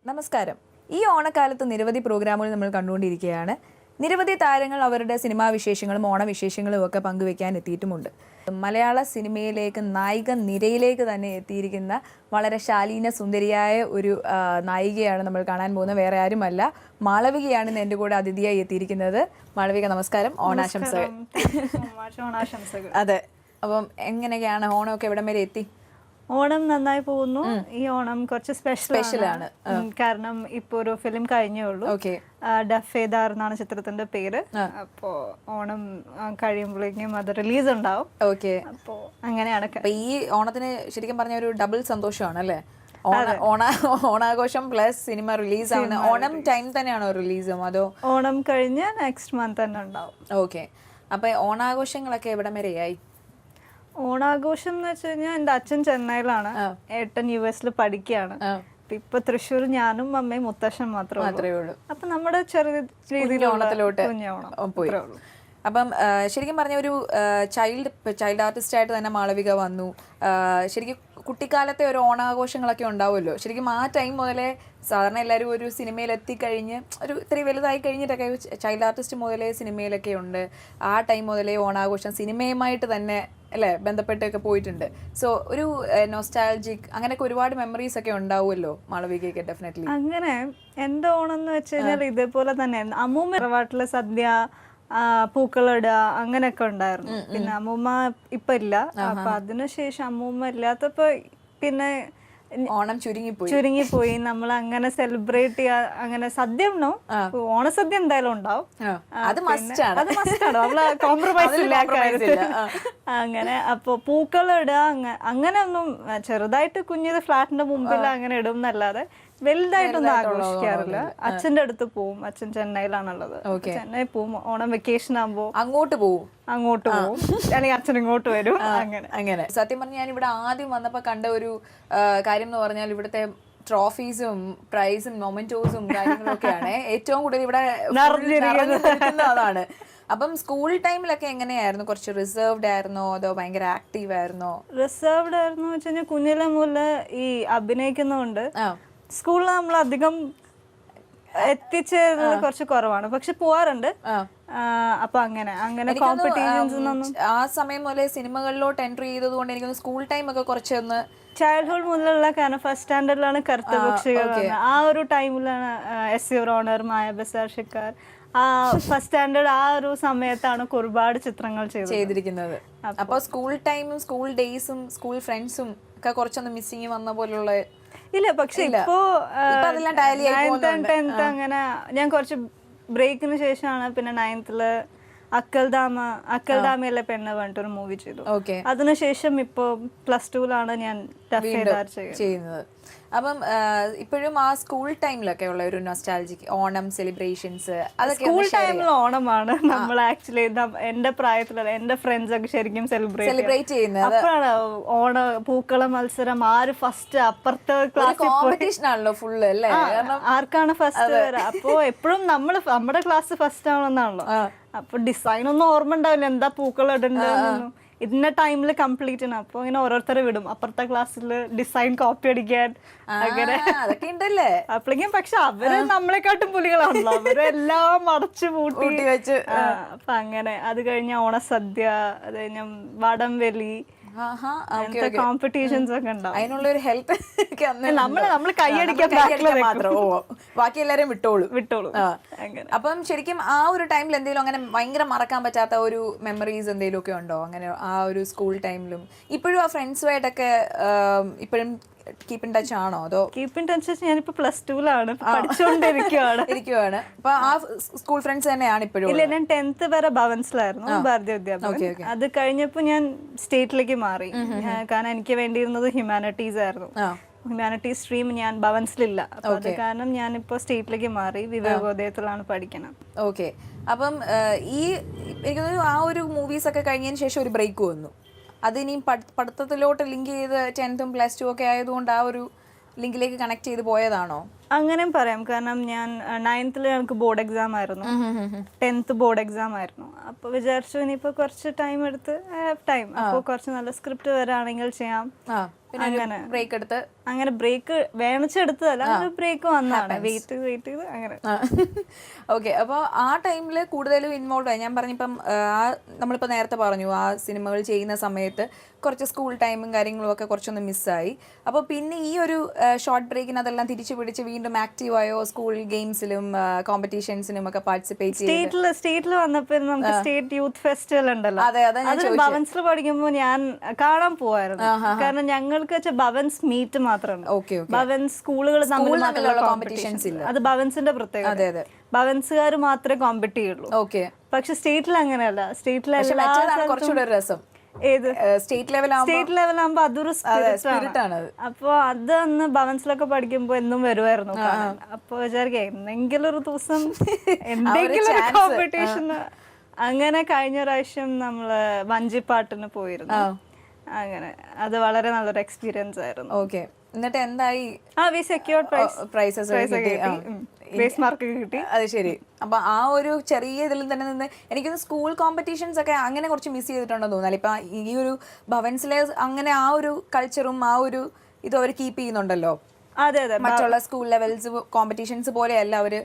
നമസ്കാരം. ഈ ഓണക്കാലത്ത് നിരവധി പ്രോഗ്രാമുകൾ നമ്മൾ കണ്ടുകൊണ്ടിരിക്കുകയാണ്. നിരവധി താരങ്ങൾ അവരുടെ സിനിമാ വിശേഷങ്ങളും ഓണവിശേഷങ്ങളും ഒക്കെ പങ്കുവെക്കാൻ എത്തിയിട്ടുമുണ്ട്. മലയാള സിനിമയിലേക്ക് നായിക നിരയിലേക്ക് തന്നെ എത്തിയിരിക്കുന്ന വളരെ ശാലീന സുന്ദരിയായ ഒരു നായികയാണ് നമ്മൾ കാണാൻ പോകുന്നത്. വേറെ ആരുമല്ല, മാളവികയാണ് ഇന്ന് എൻ്റെ കൂടെ അതിഥിയായി എത്തിയിരിക്കുന്നത്. മാളവിക, നമസ്കാരം. ഓണാശംസകൾ. അതെ, അപ്പം എങ്ങനെയൊക്കെയാണ് ഓണമൊക്കെ എവിടം വരെ എത്തി? ഓണം നന്നായി പോകുന്നു. ഈ ഓണം കുറച്ച് സ്പെഷ്യലാണ്. കാരണം ഇപ്പൊ ഒരു ഫിലിം കഴിഞ്ഞേ ഉള്ളൂ. ഡഫേദാർ എന്നാണ് ചിത്രത്തിന്റെ പേര്. അപ്പോ ഓണം കഴിയുമ്പോഴേക്കും അത് റിലീസ് ഉണ്ടാവും. അപ്പോ അങ്ങനെയാണ്. ഈ ഓണത്തിന് ശരിക്കും പറഞ്ഞ ഒരു ഡബിൾ സന്തോഷമാണ് അല്ലേ? ഓണാഘോഷം പ്ലസ് സിനിമ റിലീസ് ആവുന്ന ഓണം ടൈം തന്നെയാണോ റിലീസും, അതോ ഓണം കഴിഞ്ഞ് നെക്സ്റ്റ് മന്ത് തന്നെ ഉണ്ടാവും? ഓക്കെ. അപ്പൊ ഓണാഘോഷങ്ങളൊക്കെ എവിടം വരെയായി? ഓണാഘോഷം എന്ന് വെച്ച് കഴിഞ്ഞാൽ എൻ്റെ അച്ഛൻ ചെന്നൈയിലാണ്, ഏട്ടൻ US പഠിക്കുകയാണ്. ഇപ്പൊ തൃശ്ശൂർ ഞാനും അമ്മയും മുത്തശ്ശൻ മാത്രമേ ഉള്ളൂ. അപ്പൊ നമ്മുടെ ചെറിയ രീതിയിൽ ഓണത്തിലോട്ട് പോയി. അപ്പം ശരിക്കും പറഞ്ഞ ഒരു ചൈൽഡ് ആർട്ടിസ്റ്റ് ആയിട്ട് തന്നെ മാളവിക വന്നു. ശരിക്കും കുട്ടിക്കാലത്തെ ഒരു ഓണാഘോഷങ്ങളൊക്കെ ഉണ്ടാവുമല്ലോ. ശരിക്കും ആ ടൈം മുതലേ സാധാരണ എല്ലാവരും ഒരു സിനിമയിൽ എത്തിക്കഴിഞ്ഞ് ഒരു ഇത്തിരി വലുതായി കഴിഞ്ഞിട്ടൊക്കെ ചൈൽഡ് ആർട്ടിസ്റ്റ് മുതലേ സിനിമയിലൊക്കെ ഉണ്ട്. ആ ടൈം മുതലേ ഓണാഘോഷം സിനിമയുമായിട്ട് തന്നെ അല്ലേ ബന്ധപ്പെട്ടൊക്കെ പോയിട്ടുണ്ട്. സോ ഒരു നൊസ്റ്റാൾജിക് അങ്ങനെയൊക്കെ ഒരുപാട് മെമ്മറീസ് ഒക്കെ ഉണ്ടാവുമല്ലോ മാളവികയ്ക്ക്. ഡെഫിനറ്റ്ലി അങ്ങനെ എൻ്റെ ഓണം എന്ന് വെച്ച് കഴിഞ്ഞാൽ ഇതേപോലെ തന്നെയായിരുന്നു. അമ്മൂമ്മ തറവാട്ടിലെ സദ്യ, പൂക്കളിടുക അങ്ങനെയൊക്കെ ഉണ്ടായിരുന്നു. പിന്നെ അമ്മൂമ്മ ഇപ്പൊ ഇല്ല. അപ്പൊ അതിനുശേഷം അമ്മൂമ്മ ഇല്ലാത്തപ്പോ പിന്നെ ഓണം ചുരുങ്ങിപ്പോയി. നമ്മൾ അങ്ങനെ സെലിബ്രേറ്റ് ചെയ്യാ, അങ്ങനെ സദ്യ ഉണ്ടോ, ഓണസദ്യ എന്തായാലും ഉണ്ടാവും. അത് മസ്റ്റാണ്, നമ്മള് കോംപ്രമൈസ് ഇല്ല കാര്യത്തിൽ. അങ്ങനെ അപ്പൊ പൂക്കളിടുക അങ്ങനെ ഒന്നും ചെറുതായിട്ട് കുഞ്ഞത് ഫ്ലാറ്റിന്റെ മുമ്പിൽ അങ്ങനെ ഇടും എന്നല്ലാതെ വലുതായിട്ടൊന്നും ആഘോഷിക്കാറില്ല. അച്ഛന്റെ അടുത്ത് പോവും. അച്ഛൻ ചെന്നൈയിലാണുള്ളത്. ചെന്നൈ പോവും. ഓണം വെക്കേഷൻ ആകുമ്പോ അങ്ങോട്ട് പോവും അല്ലെങ്കിൽ അച്ഛൻ ഇങ്ങോട്ട് വരും. അങ്ങനെ സത്യം പറഞ്ഞാൽ ഞാൻ ഇവിടെ ആദ്യം വന്നപ്പോ കണ്ട ഒരു കാര്യം എന്ന് പറഞ്ഞാൽ ഇവിടുത്തെ ട്രോഫീസും പ്രൈസും മൊമെന്റോസും കാര്യങ്ങളൊക്കെയാണ് ഏറ്റവും കൂടുതൽ ഇവിടെ അതാണ്. അപ്പം സ്കൂൾ ടൈമിലൊക്കെ എങ്ങനെയായിരുന്നു? കുറച്ച് റിസർവ്ഡ് ആയിരുന്നോ അതോ ഭയങ്കര ആക്റ്റീവ് ആയിരുന്നോ? റിസർവ്ഡ് ആയിരുന്നു വെച്ച് കഴിഞ്ഞാൽ കുഞ്ഞിലെ മുതൽ ഈ അഭിനയിക്കുന്നതുകൊണ്ട് സ്കൂളിൽ നമ്മൾ അധികം എത്തിച്ചേരുന്നത് കുറച്ച് കുറവാണ്. പക്ഷെ പോവാറുണ്ട്. അപ്പൊ അങ്ങനെ കോമ്പറ്റീഷൻസ് ആ സമയം മുതലേ സിനിമകളിലോട്ട് എൻട്രി ചെയ്തത് കൊണ്ട് എനിക്ക് സ്കൂൾ ടൈം ഒക്കെ കുറച്ചൊന്ന് ചൈൽഡ്ഹുഡ് മുതലുള്ള കാരണം ഫസ്റ്റ് സ്റ്റാൻഡേർഡിലാണ് കർത്തപക്ഷികൾ. ആ ഒരു ടൈമിലാണ് yes your honour, Maya Bazar Shikkar. First standard ആ ഒരു സമയത്താണ് ഒരുപാട് ചിത്രങ്ങൾ ചെയ്തിരിക്കുന്നത്. അപ്പൊ സ്കൂൾ ടൈമും സ്കൂൾ ഡേയ്സും സ്കൂൾ ഫ്രണ്ട്സും ഒക്കെ കുറച്ചൊന്ന് മിസ്സിങ് വന്ന പോലുള്ള ഇല്ല. പക്ഷെ ഇപ്പോ 9th 10th അങ്ങനെ ഞാൻ കുറച്ച് ബ്രേക്കിന് ശേഷമാണ് പിന്നെ 9th അക്കൽദാമയിലെ പെണ്ണ് പറഞ്ഞിട്ടൊരു മൂവി ചെയ്തു. അതിനുശേഷം ഇപ്പൊ +2 ഞാൻ ചെയ്യുന്നത്. അപ്പം ഇപ്പോഴും ആ സ്കൂൾ ടൈമിലൊക്കെ ഉള്ള ഒരു നൊസ്റ്റാൾജിക് ഓണം സെലിബ്രേഷൻസ് അതൊക്കെ സ്കൂൾ ടൈമിൽ ഓണമാണ് നമ്മൾ ആക്ച്വലി എന്റെ പ്രായത്തിലുള്ള എന്റെ ഫ്രണ്ട്സ് ഒക്കെ ശരിക്കും സെലിബ്രേറ്റ് ചെയ്യുന്നത്. അപ്പോഴാണ് ഓണ പൂക്കള മത്സരം, ആര് ഫസ്റ്റ്, അപ്പുറത്തെ കോമ്പറ്റീഷൻ ആണല്ലോ ഫുള്ള് അല്ലേ, ആർക്കാണ് ഫസ്റ്റ് വരാ. അപ്പൊ എപ്പോഴും നമ്മുടെ ക്ലാസ് ഫസ്റ്റ് ആണെന്നാണല്ലോ. അപ്പൊ ഡിസൈൻ ഒന്നും ഓർമ്മ ഉണ്ടാവില്ല, എന്താ പൂക്കൾ ഇടേണ്ടതെന്നൊന്നും. ഇതിന്റെ ടൈമില് കംപ്ലീറ്റ് ആണ്. അപ്പൊ ഇങ്ങനെ ഓരോരുത്തരെ വിടും അപ്പുറത്തെ ക്ലാസ്സില് ഡിസൈൻ കോപ്പി അടിക്കാൻ അങ്ങനെ അതൊക്കെ ഉണ്ടല്ലേ. അപ്പോഴേക്കും പക്ഷെ അവര് നമ്മളെക്കാട്ടും പുലികളാണല്ലോ, അവരെല്ലാം മടച്ചു പൂട്ടി വെച്ച്. അപ്പൊ അങ്ങനെ അത് കഴിഞ്ഞ ഓണസദ്യ, അത് കഴിഞ്ഞ വടംവലി, കോമ്പറ്റീഷൻസ് ഒക്കെ ഉണ്ടാവും. അതിനുള്ള ഒരു ഹെൽത്ത് നമ്മള് കൈയടിക്കാൻ മാത്രം, ബാക്കി എല്ലാരും വിട്ടോളൂ. അപ്പം ശരിക്കും ആ ഒരു ടൈമിൽ എന്തെങ്കിലും അങ്ങനെ ഭയങ്കര മറക്കാൻ പറ്റാത്ത ഒരു മെമ്മറീസ് എന്തെങ്കിലും ഒക്കെ ഉണ്ടോ അങ്ങനെ ആ ഒരു സ്കൂൾ ടൈമിലും? ഇപ്പോഴും ആ ഫ്രണ്ട്സുമായിട്ടൊക്കെ ഇപ്പോഴും കീപ്പ് ഇൻ ടച്ച് ആണോ? അതോ കീപ്പ് ഇൻ ടച്ച് ഞാനിപ്പോ +2 പഠിച്ചുകൊണ്ടിരിക്കുകയാണ്. അപ്പൊ ആ സ്കൂൾ ഫ്രണ്ട്സ് തന്നെയാണ് ഇപ്പോഴും? ഇല്ല, ഞാൻ 10th വരെ ഭവൻസിലായിരുന്നു, ഭാരതീയ വിദ്യാഭ്യാസം. അത് കഴിഞ്ഞപ്പോ ഞാൻ സ്റ്റേറ്റിലേക്ക് മാറി. കാരണം എനിക്ക് വേണ്ടിയിരുന്നത് ഹ്യൂമാനിറ്റീസ് ആയിരുന്നു. ഹ്യൂമാനിറ്റീസ് സ്ട്രീം ഞാൻ ഭവൻസിലില്ല. അപ്പൊ അത് കാരണം ഞാനിപ്പോ സ്റ്റേറ്റിലേക്ക് മാറി, വിവേകോദയത്തിലാണ് പഠിക്കണം. ഓക്കെ. അപ്പം ഈ എനിക്ക് ആ ഒരു മൂവീസ് ഒക്കെ കഴിഞ്ഞതിന് ശേഷം ഒരു ബ്രേക്ക് വന്നു. അതിനി പഠിത്തത്തിലോട്ട് ലിങ്ക് ചെയ്ത് 10th +2 ഒക്കെ ആയതുകൊണ്ട് ആ ഒരു ലിങ്കിലേക്ക് കണക്ട് ചെയ്ത് പോയതാണോ? അങ്ങനെയും പറയാം. കാരണം ഞാൻ 9th ഞങ്ങൾക്ക് ബോർഡ് എക്സാം ആയിരുന്നു, 10th ബോർഡ് എക്സാം ആയിരുന്നു. അപ്പൊ വിചാരിച്ചു ഇനിയിപ്പോ കുറച്ച് ടൈം എടുത്ത് അപ്പൊ കുറച്ച് നല്ല സ്ക്രിപ്റ്റ് വരാണെങ്കിൽ ചെയ്യാം. അങ്ങനെ ബ്രേക്ക് എടുത്ത് അങ്ങനെ ബ്രേക്ക് വേണിച്ചെടുത്തതല്ല, അങ്ങനെ ബ്രേക്ക് വന്നതാണ്. വെയിറ്റ് ചെയ്ത് അങ്ങനെ. ഓക്കെ, അപ്പോൾ ആ ടൈമിൽ കൂടുതലും ഇൻവോൾവ് ആയി. ഞാൻ പറഞ്ഞിപ്പം നമ്മളിപ്പോൾ നേരത്തെ പറഞ്ഞു ആ സിനിമകൾ ചെയ്യുന്ന സമയത്ത് കുറച്ച് സ്കൂൾ ടൈമും കാര്യങ്ങളും ഒക്കെ കുറച്ചൊന്ന് മിസ്സായി. അപ്പോൾ പിന്നെ ഈ ഒരു ഷോർട്ട് ബ്രേക്കിന് അതെല്ലാം തിരിച്ചു പിടിച്ച് വീണ്ടും ആക്റ്റീവായോ? സ്കൂൾ ഗെയിംസിലും കോമ്പറ്റീഷൻസിനും ഒക്കെ പാർട്ടിസിപ്പേറ്റ് ചെയ്തു? സ്റ്റേറ്റിൽ വന്നപ്പോൾ നമുക്ക് സ്റ്റേറ്റ് യൂത്ത് ഫെസ്റ്റിവൽ ഉണ്ടല്ലോ, അത് ഭവൻസിൽ പഠിക്കുമ്പോൾ ഞാൻ കാണാൻ പോവായിരുന്നു. കാരണം ഞങ്ങൾക്ക് വെച്ചാൽ ഭവൻസ് മീറ്റ് മാത്രമാണ്, ഭവൻസ് സ്കൂളുകൾ തമ്മിലുള്ള കോമ്പറ്റീഷൻസ് ഇല്ല. അത് ഭവൻസിന്റെ പ്രത്യേകത, ഭവൻസുകാർ മാത്രമേ കോമ്പറ്റ് ചെയ്യുള്ളൂ. പക്ഷെ സ്റ്റേറ്റിൽ അങ്ങനെയല്ല. സ്റ്റേറ്റിൽ കുറച്ചുകൂടെ രസം സ്റ്റേറ്റ് ലെവലാകുമ്പോ അതൊരു സ്പിരിറ്റ് ആണ്. അപ്പൊ അത് അന്ന് ഭവൻസിലൊക്കെ പഠിക്കുമ്പോ എന്നും വരുമായിരുന്നു. അപ്പൊ വിചാരിക്കും എന്തെങ്കിലും ഒരു ദിവസം എന്തെങ്കിലും ഒരു കോമ്പറ്റീഷൻ. അങ്ങനെ കഴിഞ്ഞ പ്രാവശ്യം നമ്മള് വഞ്ചിപ്പാട്ടിന് പോയിരുന്നു. അങ്ങനെ അത് വളരെ നല്ലൊരു എക്സ്പീരിയൻസ് ആയിരുന്നു. ഓക്കെ, എന്നിട്ട് എന്തായി? വി സെക്യൂർഡ് പ്രൈസസ് മാർക്ക് കിട്ടി. അത് ശരി. അപ്പൊ ആ ഒരു ചെറിയ ഇതിൽ തന്നെ നിന്ന് എനിക്കൊന്ന് സ്കൂൾ കോമ്പറ്റീഷൻസ് ഒക്കെ അങ്ങനെ കുറച്ച് മിസ് ചെയ്തിട്ടുണ്ടെന്ന് തോന്നുന്നു. ഇപ്പൊ ഈ ഒരു ഭവൻസിലെ അങ്ങനെ ആ ഒരു കൾച്ചറും ആ ഒരു ഇത് അവർ കീപ്പ് ചെയ്യുന്നുണ്ടല്ലോ. അതെ അതെ, മറ്റുള്ള സ്കൂൾ ലെവൽസ് കോമ്പറ്റീഷൻസ് പോലെയല്ല അവര്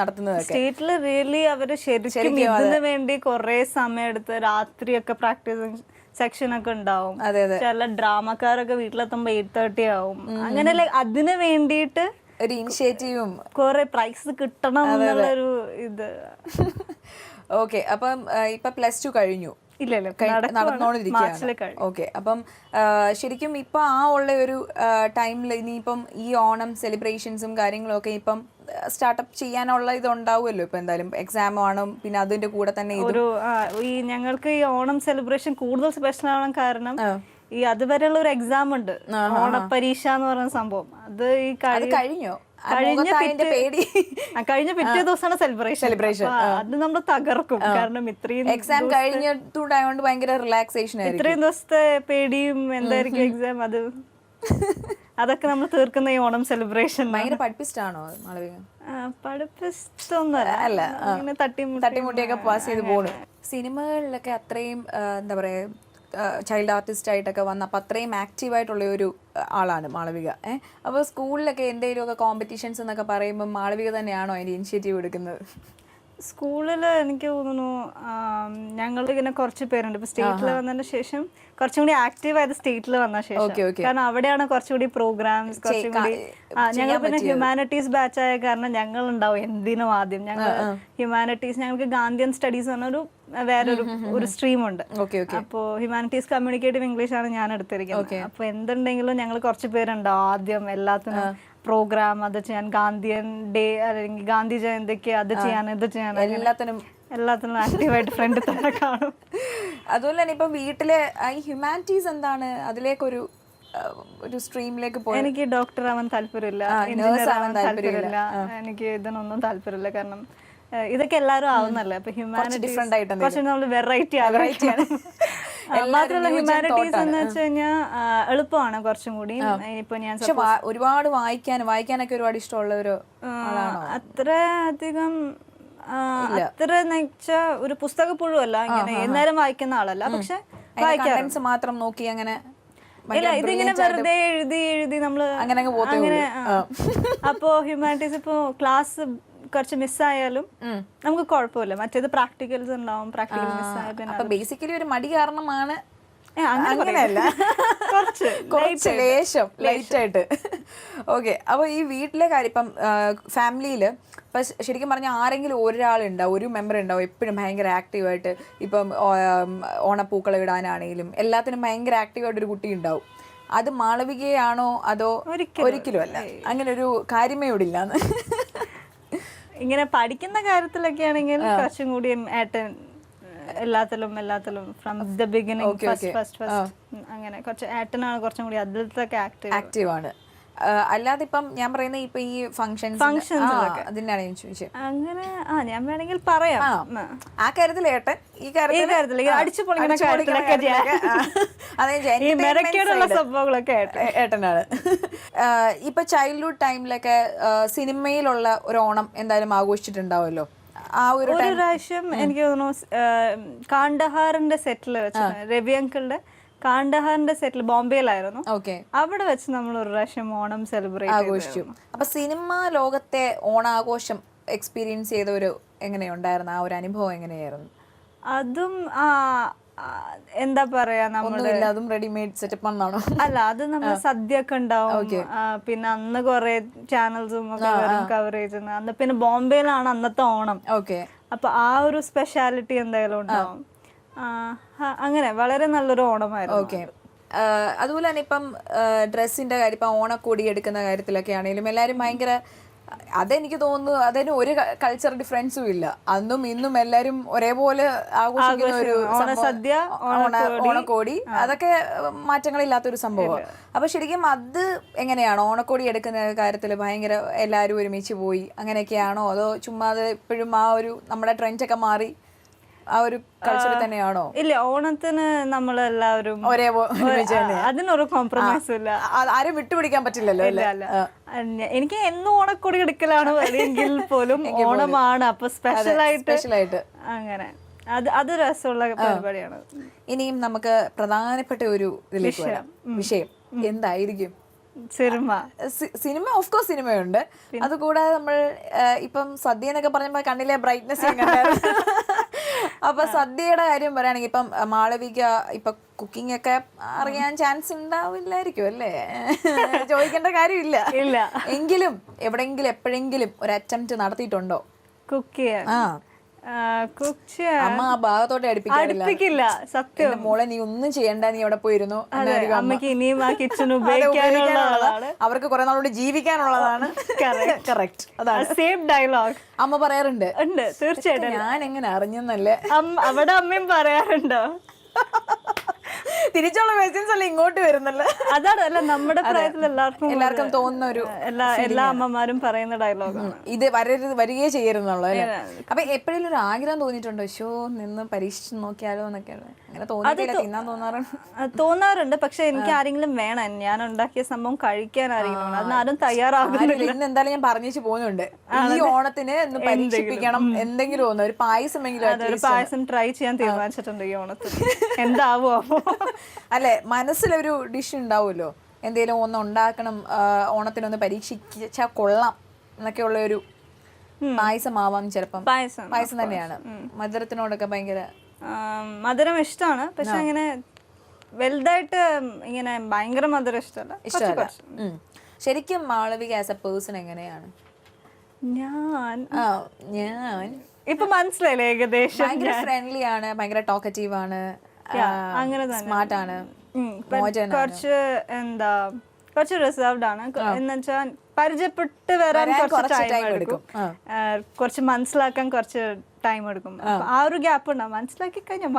നടത്തുന്നത്. സ്റ്റേറ്റില് റിയലി അവര് ശരിക്കും ഇതിന് വേണ്ടി കുറെ സമയം എടുത്ത് രാത്രിയൊക്കെ പ്രാക്ടീസ് സെക്ഷൻ ഒക്കെ ഉണ്ടാവും. ചില ഡ്രാമക്കാരൊക്കെ വീട്ടിലെത്തുമ്പോ 8:30 ആവും. അങ്ങനെ അതിന് വേണ്ടിയിട്ട് ഒരു ഇനിഷ്യേറ്റീവും കുറെ പ്രൈസ് കിട്ടണം എന്നുള്ളൊരു ഇത്. ഓക്കെ, അപ്പം ഇപ്പൊ +2 കഴിഞ്ഞു? ഇല്ല, നടന്നുകൊണ്ടിരിക്കുകയാണ്. ഓക്കെ, അപ്പം ശരിക്കും ഇപ്പൊ ആ ഉള്ള ഒരു ടൈമിൽ ഇനിയിപ്പം ഈ ഓണം സെലിബ്രേഷൻസും കാര്യങ്ങളും ഒക്കെ ഇപ്പം സ്റ്റാർട്ടപ്പ് ചെയ്യാനുള്ള ഇതുണ്ടാവുമല്ലോ. ഇപ്പൊ എന്തായാലും എക്സാം ആണ്, പിന്നെ അതിന്റെ കൂടെ തന്നെ ഈ ഞങ്ങൾക്ക് ഈ ഓണം സെലിബ്രേഷൻ കൂടുതൽ സ്പെഷ്യൽ ആവാൻ കാരണം ഈ അതുവരെയുള്ള ഒരു എക്സാം ഉണ്ട്, ഓണപരീക്ഷ എന്ന് പറയുന്ന സംഭവം. അത് ഈ കഴിഞ്ഞോ? കഴിഞ്ഞ പിറ്റേ ദിവസമാണ് സെലിബ്രേഷൻ. അത് നമ്മൾ തകർക്കും. കാരണം ഇത്രയും എക്സാം കഴിഞ്ഞിട്ടുണ്ടായോണ്ട് ഭയങ്കര റിലാക്സേഷൻ. ഇത്രയും ദിവസത്തെ പേടിയും എന്തായിരിക്കും എക്സാം, അതൊക്കെ നമ്മൾ തീർക്കുന്ന ഈ ഓണം സെലിബ്രേഷൻ. ഭയങ്കര പഠിപ്പിസ്റ്റാണോ മാളവിക? പഠിപ്പിസ്റ്റൊന്നുമല്ല, തട്ടിമുട്ടിയൊക്കെ പാസ് ചെയ്ത് പോണു. സിനിമകളിലൊക്കെ അത്രയും എന്താ പറയാ ചൈൽഡ് ആർട്ടിസ്റ്റ് ആയിട്ടൊക്കെ വന്ന അപ്പം അത്രയും ആക്റ്റീവായിട്ടുള്ള ഒരു ആളാണ് മാളവിക. അപ്പോൾ സ്കൂളിലൊക്കെ എന്തെങ്കിലുമൊക്കെ കോമ്പറ്റീഷൻസ് എന്നൊക്കെ പറയുമ്പോൾ മാളവിക തന്നെയാണോ അതിൻ്റെ ഇനിഷ്യേറ്റീവ് എടുക്കുന്നത്? സ്കൂളിൽ എനിക്ക് തോന്നുന്നു ഞങ്ങളിങ്ങനെ കുറച്ച് പേരുണ്ട്. ഇപ്പൊ സ്റ്റേറ്റിൽ വന്നതിന് ശേഷം കുറച്ചും കൂടി ആക്റ്റീവ് ആയത് സ്റ്റേറ്റിൽ വന്ന ശേഷം. കാരണം അവിടെയാണ് കുറച്ചുകൂടി പ്രോഗ്രാംസ്, കുറച്ചും കൂടി ഞങ്ങൾ പിന്നെ ഹ്യൂമാനിറ്റീസ് ബാച്ച് ആയ കാരണം ഞങ്ങൾ ഉണ്ടാവും എന്തിനും ആദ്യം. ഞങ്ങൾ ഹ്യൂമാനിറ്റീസ്, ഞങ്ങൾക്ക് ഗാന്ധിയൻ സ്റ്റഡീസ് പറഞ്ഞൊരു വേറൊരു സ്ട്രീം ഉണ്ട്. അപ്പോൾ ഹ്യൂമാനിറ്റീസ് കമ്മ്യൂണിക്കേറ്റീവ് ഇംഗ്ലീഷ് ആണ് ഞാൻ എടുത്തിരിക്കുന്നത്. അപ്പൊ എന്തുണ്ടെങ്കിലും ഞങ്ങൾ കുറച്ച് പേരുണ്ടാവും ആദ്യം എല്ലാത്തിനും പ്രോഗ്രാം, അത് ചെയ്യാൻ, ഗാന്ധിയൻ ഡേ അല്ലെങ്കിൽ ഗാന്ധി ജയന്തിക്ക് അത് ചെയ്യാൻ, ഇത് ചെയ്യാൻ, എല്ലാത്തിനും ആക്റ്റീവായിട്ട് ഫ്രണ്ട് തന്നെ കാണും. അതുപോലെ തന്നെ ഇപ്പൊ വീട്ടിലെ ഈ ഹ്യൂമാനിറ്റീസ് എന്താണ്, അതിലേക്കൊരു സ്ട്രീമിലേക്ക് പോയി? എനിക്ക് ഡോക്ടർ ആവാൻ താല്പര്യമില്ല, എഞ്ചിനീയർ ആവാൻ താല്പര്യമില്ല, എനിക്ക് ഇതിനൊന്നും താല്പര്യമില്ല. കാരണം ഇതൊക്കെ എല്ലാവരും ആവുന്നല്ലേ. അപ്പൊ ഹ്യൂമാനിറ്റീസ് കുറച്ച് നമ്മൾ വെറൈറ്റി ആണ്. മാത്രമല്ല ഹ്യൂമാനിറ്റീസ് എന്ന് വെച്ച് കഴിഞ്ഞാൽ എളുപ്പമാണ് കുറച്ചും കൂടി. ഇനിയിപ്പോ ഞാൻ ഒരുപാട് വായിക്കാനൊക്കെ ഒരുപാട് ഇഷ്ടമുള്ള ഒരു അത്ര അധികം അത്ര ഒരു പുസ്തക പുഴുവല്ല, ഇങ്ങനെ എന്നേരം വായിക്കുന്ന ആളല്ല. പക്ഷെ വായിക്കാറ് മാത്രം നോക്കി അങ്ങനെ ഇല്ല, ഇതിങ്ങനെ വെറുതെ എഴുതി നമ്മള് അങ്ങനെ. അപ്പോ ഹ്യൂമാനിറ്റീസ് ഇപ്പോ ക്ലാസ് കുറച്ച് മിസ്സായാലും നമുക്ക് കുഴപ്പമില്ല. മറ്റേത് പ്രാക്ടിക്കൽസ് ഉണ്ടാവും, പ്രാക്ടിക്കൽ മിസ്സായ പിന്നെ ബേസിക്കലി ഒരു മടി കാരണമാണ്. അങ്ങനെയല്ല, കുറച്ച് ലേശം ലൈറ്റ് ആയിട്ട്. ഓക്കെ, അപ്പോൾ ഈ വീട്ടിലെ കാര്യം ഇപ്പം ഫാമിലിയിൽ ഇപ്പം ശരിക്കും പറഞ്ഞാൽ ആരെങ്കിലും ഒരാളുണ്ടാവും, ഒരു മെമ്പർ ഉണ്ടാവും എപ്പോഴും ഭയങ്കര ആക്റ്റീവായിട്ട്. ഇപ്പം ഓണപ്പൂക്കളം ഇടാനാണെങ്കിലും എല്ലാത്തിനും ഭയങ്കര ആക്റ്റീവായിട്ടൊരു കുട്ടി ഉണ്ടാവും. അത് മാളവികയാണോ അതോ? ഒരിക്കലും അല്ല, അങ്ങനെ ഒരു കാര്യമേ ഇവിടില്ലാന്ന്. ഇങ്ങനെ പഠിക്കുന്ന കാര്യത്തിലൊക്കെ ആണെങ്കിൽ കുറച്ചും കൂടി ഏട്ടൻ എല്ലാത്തിലും ഫ്രം ദ ബിഗിനിങ് ഫസ്റ്റ് അങ്ങനെ കുറച്ച് ഏട്ടനാണ് കുറച്ചും കൂടി അതിലത്തൊക്കെ ആക്റ്റീവ് ആണ്. അല്ലാതെ ഇപ്പം ഞാൻ പറയുന്ന ഇപ്പൊ ഈ ഫംഗ്ഷൻസ് അതിനാണ് ഞാൻ ചോദിച്ചത്. അങ്ങനെ ഞാൻ വേണമെങ്കിൽ പറയാം. ആ കാര്യത്തിൽ ഏട്ടൻ, ഈ കാര്യത്തിൽ അടിച്ചു പൊളിക്കുന്ന സംഭവങ്ങളൊക്കെ ഏട്ടനാണ്. ഇപ്പൊ ചൈൽഡ്ഹുഡ് ടൈമിലൊക്കെ സിനിമയിലുള്ള ഒരു ഓണം എന്തായാലും ആഘോഷിച്ചിട്ടുണ്ടാവുമല്ലോ. ആ ഒരു പ്രാവശ്യം എനിക്ക് തോന്നുന്നു കാണ്ഡഹാറിന്റെ സെറ്റിൽ വെച്ച് രവി അങ്കിളുടെ കാണ്ഡഹാറിന്റെ സെറ്റിൽ ബോംബെയിലായിരുന്നു. ഓക്കെ, അവിടെ വെച്ച് നമ്മൾ ഒരു പ്രാവശ്യം ഓണം സെലിബ്രേറ്റ് ആഘോഷിച്ചു. അപ്പൊ സിനിമ ലോകത്തെ ഓണാഘോഷം എക്സ്പീരിയൻസ് ചെയ്ത ഒരു എങ്ങനെയുണ്ടായിരുന്നു, ആ ഒരു അനുഭവം എങ്ങനെയായിരുന്നു? അതും എന്താ പറയാ, നമ്മള് അതും റെഡിമെയ്ഡ് സെറ്റപ്പ് ആണോ? അല്ല, അത് നമ്മൾ സദ്യ ഒക്കെ ഉണ്ടാവും. പിന്നെ അന്ന് കുറെ ചാനൽസും ഒക്കെ വരും കവറേജ്. അന്ന് പിന്നെ ബോംബെയിലാണ് അന്നത്തെ ഓണം. ഓക്കെ, അപ്പൊ ആ ഒരു സ്പെഷ്യാലിറ്റി എന്തായാലും ഉണ്ടാവും. അങ്ങനെ വളരെ നല്ലൊരു ഓണമായിരുന്നു. ഓക്കെ. അതുപോലെ തന്നെ ഇപ്പം ഡ്രസ്സിന്റെ കാര്യം, ഇപ്പം ഓണക്കോടി എടുക്കുന്ന കാര്യത്തിലൊക്കെ ആണെങ്കിലും എല്ലാവരും ഭയങ്കര, അതെനിക്ക് തോന്നുന്നു അതിന് ഒരു കൾച്ചർ ഡിഫറൻസും ഇല്ല. അന്നും ഇന്നും എല്ലാരും ഒരേപോലെ ആഘോഷിക്കുന്ന ഒരു സദ്യ, ഓണക്കോടി, അതൊക്കെ മാറ്റങ്ങളില്ലാത്തൊരു സംഭവം. അപ്പൊ ശരിക്കും അത് എങ്ങനെയാണ് ഓണക്കോടി എടുക്കുന്ന കാര്യത്തിൽ ഭയങ്കര എല്ലാവരും ഒരുമിച്ച് പോയി അങ്ങനെയൊക്കെയാണോ, അതോ ചുമ്മാതെ ഇപ്പോഴും ആ ഒരു നമ്മുടെ ട്രെൻഡൊക്കെ മാറി ആ ഒരു കൾച്ചർ തന്നെയാണോ? ഇല്ല, ഓണത്തിന് നമ്മളെല്ലാവരും അതിനൊരു കോംപ്രമൈസും ഇല്ല. ആരും വിട്ടുപിടിക്കാൻ പറ്റില്ലല്ലോ. എനിക്ക് എന്നും ഓണക്കൊടി എടുക്കലാണ് എങ്കിൽ പോലും ഓണമാണ്, അപ്പൊ സ്പെഷ്യലായിട്ട് അങ്ങനെ അത് രസമുള്ള പരിപാടിയാണ്. ഇനിയും നമുക്ക് പ്രധാനപ്പെട്ട ഒരു ഇതിലേക്ക് വരാം. വിഷയം എന്തായിരിക്കും? സിനിമ ഓഫ് കോഴ്സ് സിനിമയുണ്ട്. അതുകൂടാതെ നമ്മൾ ഇപ്പം സദ്യ എന്നൊക്കെ പറഞ്ഞപ്പോ കണ്ണിലെ ബ്രൈറ്റ്നെസ് അപ്പൊ സദ്യയുടെ കാര്യം പറയുകയാണെങ്കിൽ ഇപ്പം മാളവിക ഇപ്പൊ കുക്കിംഗ് ഒക്കെ അറിയാൻ ചാൻസ് ഉണ്ടാവില്ലായിരിക്കും അല്ലേ? ചോദിക്കേണ്ട കാര്യമില്ല. എങ്കിലും എവിടെങ്കിലും എപ്പോഴെങ്കിലും ഒരു അറ്റംപ്റ്റ് നടത്തിയിട്ടുണ്ടോ കുക്ക് ചെയ്യാൻ? അമ്മ ആ ഭാഗത്തോട്ട് അടുപ്പിക്കില്ല. സത്യം മോളെ, നീ ഒന്നും ചെയ്യണ്ട, നീ അവിടെ പോയിരുന്നു. അമ്മക്ക് ഇനിയും ആ കിച്ചൺ ഉപയോഗിക്കാനുള്ളതാണ്, അവർക്ക് കുറെ നാളോട് ജീവിക്കാനുള്ളതാണ്. കറക്റ്റ്, അതാണ് സേം ഡയലോഗ് അമ്മ പറയാറുണ്ട്. ഉണ്ട്, തീർച്ചയായിട്ടും. ഞാൻ എങ്ങനെ അറിഞ്ഞെന്നല്ലേ അവിടെ അമ്മയും പറയാറുണ്ടോ? തിരിച്ചുള്ള മെസ്സേജ് അല്ല ഇങ്ങോട്ട് വരുന്നല്ലേ. അതാണ്, അല്ല നമ്മുടെ പ്രായത്തിൽ എല്ലാവർക്കും തോന്നുന്ന ഒരു, എല്ലാ അമ്മമാരും പറയുന്ന ഡയലോഗാണ് ഇത്. വരികയെ ചെയ്യരുന്നുള്ളൂ അല്ലേ? അപ്പൊ എപ്പോഴും ഒരു ആഗ്രഹം തോന്നിയിട്ടുണ്ടോ, ഷോ നിന്ന് പരീക്ഷിച്ച് നോക്കിയാലോ എന്നൊക്കെ? അങ്ങനെ തോന്നിയിട്ടില്ല, തിന്നാൻ തോന്നാറുണ്ട്. പക്ഷെ എനിക്ക് ആരെങ്കിലും വേണം, ഞാൻ ഉണ്ടാക്കിയ സംഭവം കഴിക്കാൻ ആരെങ്കിലും, അതിനാരും തയ്യാറാകുന്നില്ല. ഇന്ന് എന്തായാലും ഞാൻ പറഞ്ഞു പോകുന്നുണ്ട്, ഈ ഓണത്തിന് ഒന്ന് പരീക്ഷിപ്പിക്കണം എന്തെങ്കിലും ഒന്ന്, ഒരു പായസം ട്രൈ ചെയ്യാൻ തീരുമാനിച്ചിട്ടുണ്ട് ഈ ഓണത്തിന്. എന്താവോ അല്ലെ, മനസ്സിലൊരു ഡിഷ് ഉണ്ടാവുമല്ലോ, എന്തെങ്കിലും ഒന്ന് ഉണ്ടാക്കണം, ഓണത്തിനൊന്ന് പരീക്ഷിച്ചാൽ കൊള്ളാം എന്നൊക്കെയുള്ള ഒരു പായസമാവാം ചിലപ്പം. പായസം തന്നെയാണ്. മധുരത്തിനോടൊക്കെ ഭയങ്കര മധുരം ഇഷ്ടമാണ്, പക്ഷെ അങ്ങനെ വലുതായിട്ട് ഇങ്ങനെ ഭയങ്കര മധുരം ഇഷ്ടമല്ല. ശരിക്കും മാളവിക ആസ് എ പേഴ്സൺ എങ്ങനെയാണ്? ഞാൻ ഇപ്പൊ മനസ്സിലായില്ലേ ഏകദേശം? ഭയങ്കര ഫ്രണ്ട്ലി ആണ്, ഭയങ്കര ടോക്കറ്റീവ് ആണ്, അങ്ങനെ സ്മാർട്ട് ആണ്, കുറച്ച് റിസർവ്ഡ് ആണ്. എന്നുവെച്ചാൽ പരിചയപ്പെട്ട് വരാൻ കുറച്ച് ടൈം എടുക്കും, കുറച്ച് മനസ്സിലാക്കാൻ കുറച്ച് ടൈം എടുക്കും. ആ ഒരു ഗ്യാപ്പ് ഉണ്ടാവും. മനസ്സിലാക്കി കഴിഞ്ഞാൽ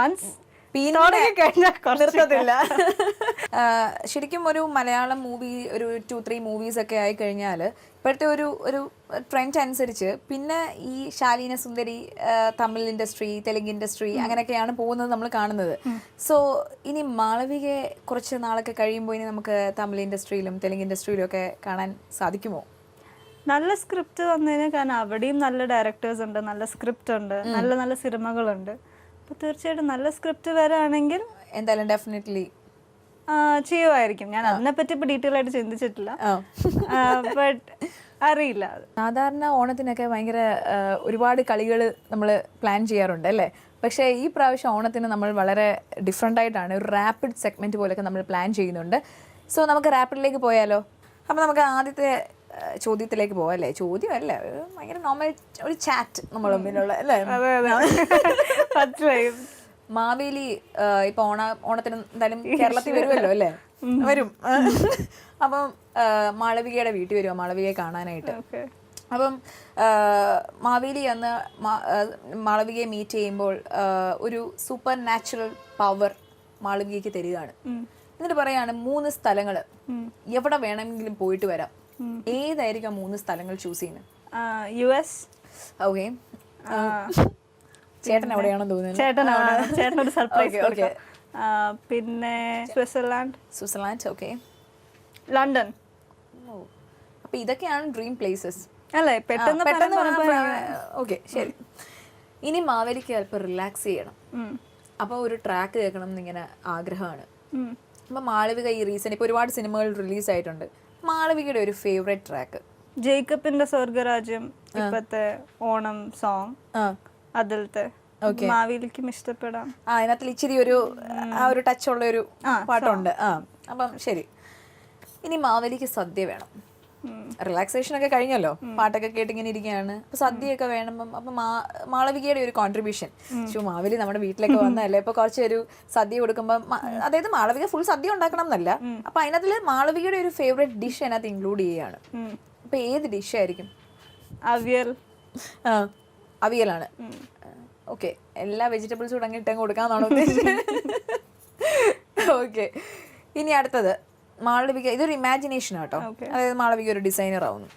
ശരിക്കും ഒരു മലയാളം മൂവി ഒരു 2-3 മൂവീസ് ഒക്കെ ആയി കഴിഞ്ഞാൽ ഇപ്പോഴത്തെ ഒരു ട്രെൻഡ് അനുസരിച്ച് പിന്നെ ഈ ശാലീന സുന്ദരി, തമിഴ് ഇൻഡസ്ട്രി, തെലുങ്ക് ഇൻഡസ്ട്രി അങ്ങനെയൊക്കെയാണ് പോകുന്നത് നമ്മൾ കാണുന്നത്. സോ ഇനി മാളവികയെ കുറച്ച് നാളൊക്കെ കഴിയുമ്പോൾ ഇനി നമുക്ക് തമിഴ് ഇൻഡസ്ട്രിയിലും തെലുങ്ക് ഇൻഡസ്ട്രിയിലും ഒക്കെ കാണാൻ സാധിക്കുമോ? നല്ല സ്ക്രിപ്റ്റ് വന്നതിന്, കാരണം അവിടെയും നല്ല ഡയറക്ടേഴ്സ് ഉണ്ട്, നല്ല സ്ക്രിപ്റ്റ് ഉണ്ട്, നല്ല നല്ല സിനിമകളുണ്ട്. അപ്പോൾ തീർച്ചയായിട്ടും നല്ല സ്ക്രിപ്റ്റ് വരാണെങ്കിൽ എന്തായാലും ഡെഫിനറ്റ്ലി ചെയ്യുമായിരിക്കും. ഞാൻ അതിനെപ്പറ്റി ഇപ്പോൾ ഡീറ്റെയിൽ ആയിട്ട് ചിന്തിച്ചിട്ടില്ല, ബട്ട് അറിയില്ല. സാധാരണ ഓണത്തിനൊക്കെ ഭയങ്കര ഒരുപാട് കളികൾ നമ്മൾ പ്ലാൻ ചെയ്യാറുണ്ട് അല്ലേ? പക്ഷേ ഈ പ്രാവശ്യം ഓണത്തിന് നമ്മൾ വളരെ ഡിഫറെൻ്റ് ആയിട്ടാണ് ഒരു റാപ്പിഡ് സെഗ്മെൻറ്റ് പോലെയൊക്കെ നമ്മൾ പ്ലാൻ ചെയ്യുന്നുണ്ട്. സോ നമുക്ക് റാപ്പിഡിലേക്ക് പോയാലോ? അപ്പോൾ നമുക്ക് ആദ്യത്തെ ചോദ്യത്തിലേക്ക് പോവാം അല്ലേ? ചോദ്യമല്ല, ഭയങ്കര നോർമൽ ഒരു ചാറ്റ് നമ്മൾ തമ്മിലുള്ള അല്ലേ? മാവേലി ഇപ്പൊ ഓണത്തിന് എന്തായാലും കേരളത്തിൽ വരുമല്ലോ അല്ലേ? വരും. അപ്പം മാളവികയുടെ വീട്ടിൽ വരുമോ മാളവികയെ കാണാനായിട്ട്? അപ്പം മാവേലി അന്ന് മാളവികയെ മീറ്റ് ചെയ്യുമ്പോൾ ഒരു സൂപ്പർ നാച്ചുറൽ പവർ മാളവികയ്ക്ക് തരികയാണ്. എന്നിട്ട് പറയാണ് 3 സ്ഥലങ്ങൾ എവിടെ വേണമെങ്കിലും പോയിട്ട് വരാം. ഏതായിരിക്കും 3 സ്ഥലങ്ങൾ ചൂസ് ചെയ്യുന്നത്? US. ഓക്കെ, ചേട്ടൻ എവിടെയാണെന്ന് തോന്നുന്നത്? ചേട്ടനൊരു സർപ്രൈസ്. പിന്നെ സ്വിറ്റ്സർലാൻഡ്. Okay, London. അപ്പൊ ഇതൊക്കെയാണ് ഡ്രീം പ്ലേസസ് അല്ലേ? പെട്ടെന്ന്. ഓക്കെ, ശരി. ഇനി മാവേലിക്ക് അല്പം റിലാക്സ് ചെയ്യണം, അപ്പോൾ ഒരു ട്രാക്ക് കേൾക്കണം എന്നിങ്ങനെ ആഗ്രഹമാണ്. അപ്പം മാളവിക ഈ റീസെന്റ് ഇപ്പൊ ഒരുപാട് സിനിമകൾ റിലീസ് ആയിട്ടുണ്ട്. മാളവികയുടെ ഒരു ഫേവറേറ്റ് ട്രാക്ക്? ജേക്കബിന്റെ സ്വർഗരാജ്യം, ഇപ്പത്തെ ഓണം സോങ്, അതിലത്തെ മാവേലിക്കും ഇഷ്ടപ്പെടാം. അതിനകത്ത് ഇച്ചിരി ഒരു ആ ഒരു ടച്ച് ഉള്ള ഒരു പാട്ടുണ്ട്. അപ്പം ശരി, ഇനി മാവേലിക്ക് സദ്യ വേണം. റിലാക്സേഷൻ ഒക്കെ കഴിഞ്ഞല്ലോ, പാട്ടൊക്കെ കേട്ടിങ്ങനെ ഇരിക്കുകയാണ്, അപ്പൊ സദ്യയൊക്കെ വേണം. അപ്പൊ മാളവികയുടെ ഒരു കോൺട്രിബ്യൂഷൻ, മാവേലി നമ്മുടെ വീട്ടിലൊക്കെ വന്നല്ലേ, ഇപ്പൊ കുറച്ച് ഒരു സദ്യ കൊടുക്കുമ്പോ, അതായത് മാളവിക ഫുൾ സദ്യ ഉണ്ടാക്കണം എന്നല്ല, അപ്പൊ അതിനകത്ത് മാളവികയുടെ ഒരു ഫേവറേറ്റ് ഡിഷ് അതിനകത്ത് ഇൻക്ലൂഡ് ചെയ്യാണ്. അപ്പൊ ഏത് ഡിഷ് ആയിരിക്കും? അവിയൽ. അവിയലാണ്. ഓക്കെ, എല്ലാ വെജിറ്റബിൾസും കൂടെ അങ്ങ് ഇട്ടങ്ങ് കൊടുക്കാന്നാണോ ഉദ്ദേശിച്ചത്? ഓക്കെ, ഇനി അടുത്തത് മാളവിക, ഇതൊരു ഇമാജിനേഷൻ ആട്ടോ, അതായത് മാളവിക ഒരു ഡിസൈനർ ആവുന്നു.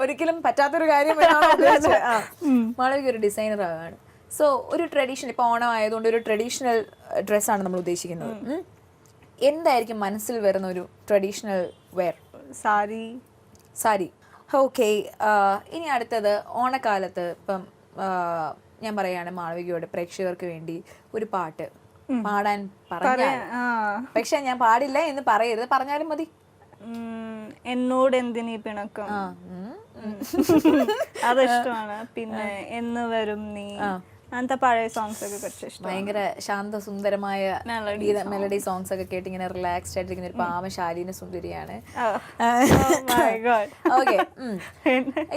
ഒരിക്കലും പറ്റാത്തൊരു കാര്യം. മാളവിക ഒരു ഡിസൈനർ ആവുകയാണ്. സോ ഒരു ട്രഡീഷണൽ, ഇപ്പൊ ഓണം ആയതുകൊണ്ട് ഒരു ട്രഡീഷണൽ ഡ്രസ്സാണ് നമ്മൾ ഉദ്ദേശിക്കുന്നത്. എന്തായിരിക്കും മനസ്സിൽ വരുന്ന ഒരു ട്രഡീഷണൽ വെയർ? സാരി. ഓക്കെ, ഇനി അടുത്തത് ഓണക്കാലത്ത് ഇപ്പം ഞാൻ പറയാണ് മാളവികയോട് പ്രേക്ഷകർക്ക് വേണ്ടി ഒരു പാട്ട് പാടാൻ പറഞ്ഞാൽ, പക്ഷെ ഞാൻ പാടില്ല എന്ന് പറയരുത്, പറഞ്ഞാലും മതി. എന്നോട് എന്തിനീ പിണക്കം, അതിഷ്ടമാണ്. പിന്നെ എന്ന് വരും നീ, അങ്ങനത്തെ പഴയ സോങ്സ് ഒക്കെ കുറച്ച് ഇഷ്ടം. ഭയങ്കര ശാന്തസുന്ദരമായ മെലഡി സോങ്സ് ഒക്കെ കേട്ട് ഇങ്ങനെ റിലാക്സ്ഡ് ആയിട്ടിരിക്കുന്ന ഒരു പാവ ശാലീന സുന്ദരിയാണ്. ഓക്കെ,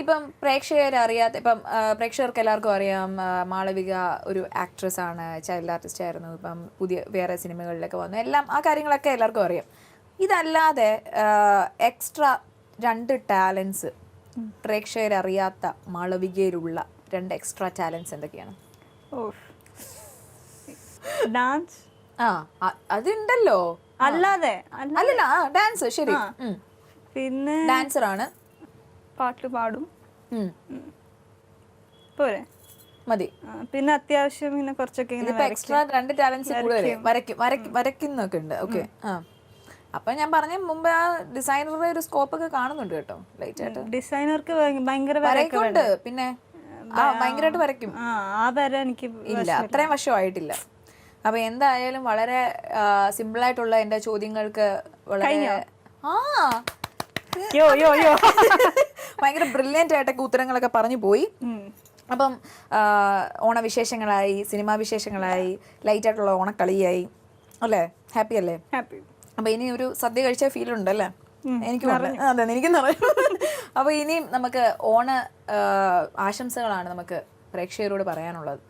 ഇപ്പം പ്രേക്ഷകരറിയാത്ത, ഇപ്പം പ്രേക്ഷകർക്ക് എല്ലാവർക്കും അറിയാം മാളവിക ഒരു ആക്ട്രസ് ആണ്, ചൈൽഡ് ആർട്ടിസ്റ്റ് ആയിരുന്നു, ഇപ്പം പുതിയ വേറെ സിനിമകളിലൊക്കെ വന്നു, എല്ലാം ആ കാര്യങ്ങളൊക്കെ എല്ലാവർക്കും അറിയാം. ഇതല്ലാതെ എക്സ്ട്രാ 2 ടാലൻസ്, പ്രേക്ഷകരറിയാത്ത മാളവികയിലുള്ള 2 എക്സ്ട്രാ ടാലൻസ് എന്തൊക്കെയാണ്? ഡാൻസ്. അതുണ്ടല്ലോ. അല്ലാതെ അല്ലല്ല, ഡാൻസ്. ശരി, പിന്നെ ഡാൻസർ ആണ്, പാട്ട് പാടും. പോരെ, മതി. പിന്നെ അത്യാവശ്യം പിന്നെ കുറച്ചൊക്കെ എക്സ്ട്രാ 2 ടാലൻസ് കൂടുതൽ വരയ്ക്കുന്നൊക്കെ ഉണ്ട്. ഓക്കെ, അപ്പൊ ഞാൻ പറഞ്ഞ മുമ്പ് ആ ഡിസൈനറുടെ ഒരു സ്കോപ്പ് ഒക്കെ കാണുന്നുണ്ട് കേട്ടോ. ലൈറ്റ് ആയിട്ട് ഡിസൈനർക്ക് ഭയങ്കര വരയ്ക്കുന്നുണ്ട്, പിന്നെ ഭയങ്കരമായിട്ട് വരയ്ക്കും. എനിക്ക് ഇല്ല, അത്രയും വർഷമായിട്ടില്ല. അപ്പൊ എന്തായാലും വളരെ സിമ്പിൾ ആയിട്ടുള്ള എന്റെ ചോദ്യങ്ങൾക്ക് വളരെ ഭയങ്കര ബ്രില്യൻ്റ് ആയിട്ടൊക്കെ ഉത്തരങ്ങളൊക്കെ പറഞ്ഞു പോയി. അപ്പം ഓണവിശേഷങ്ങളായി, സിനിമാ വിശേഷങ്ങളായി, ലൈറ്റ് ആയിട്ടുള്ള ഓണക്കളിയായി അല്ലേ? ഹാപ്പി അല്ലേ? ഹാപ്പി. അപ്പൊ ഇനി ഒരു സദ്യ കഴിച്ച ഫീൽ ഉണ്ടല്ലേ? എനിക്ക് അതെ, എനിക്കും നിറയും. അപ്പൊ ഇനിയും നമുക്ക് ഓണ ആശംസകളാണ് നമുക്ക് പ്രേക്ഷകരോട് പറയാനുള്ളത്.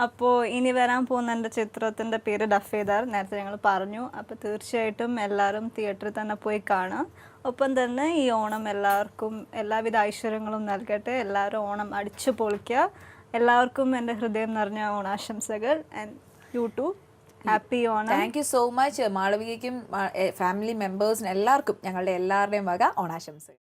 അപ്പോൾ ഇനി വരാൻ പോകുന്ന എൻ്റെ ചിത്രത്തിൻ്റെ പേര് ഡഫേദാർ, നേരത്തെ ഞങ്ങൾ പറഞ്ഞു. അപ്പോൾ തീർച്ചയായിട്ടും എല്ലാവരും തിയേറ്ററിൽ തന്നെ പോയി കാണാം. ഒപ്പം തന്നെ ഈ ഓണം എല്ലാവർക്കും എല്ലാവിധ ഐശ്വര്യങ്ങളും നൽകട്ടെ. എല്ലാവരും ഓണം അടിച്ചു പൊളിക്കുക. എല്ലാവർക്കും എൻ്റെ ഹൃദയം നിറഞ്ഞ ഓണാശംസകൾ. And you too happy Onam. Thank you so much. മാളവികയ്ക്കും ഫാമിലി മെമ്പേഴ്സിനും എല്ലാവർക്കും ഞങ്ങളുടെ എല്ലാവരുടെയും വക ഓണാശംസകൾ.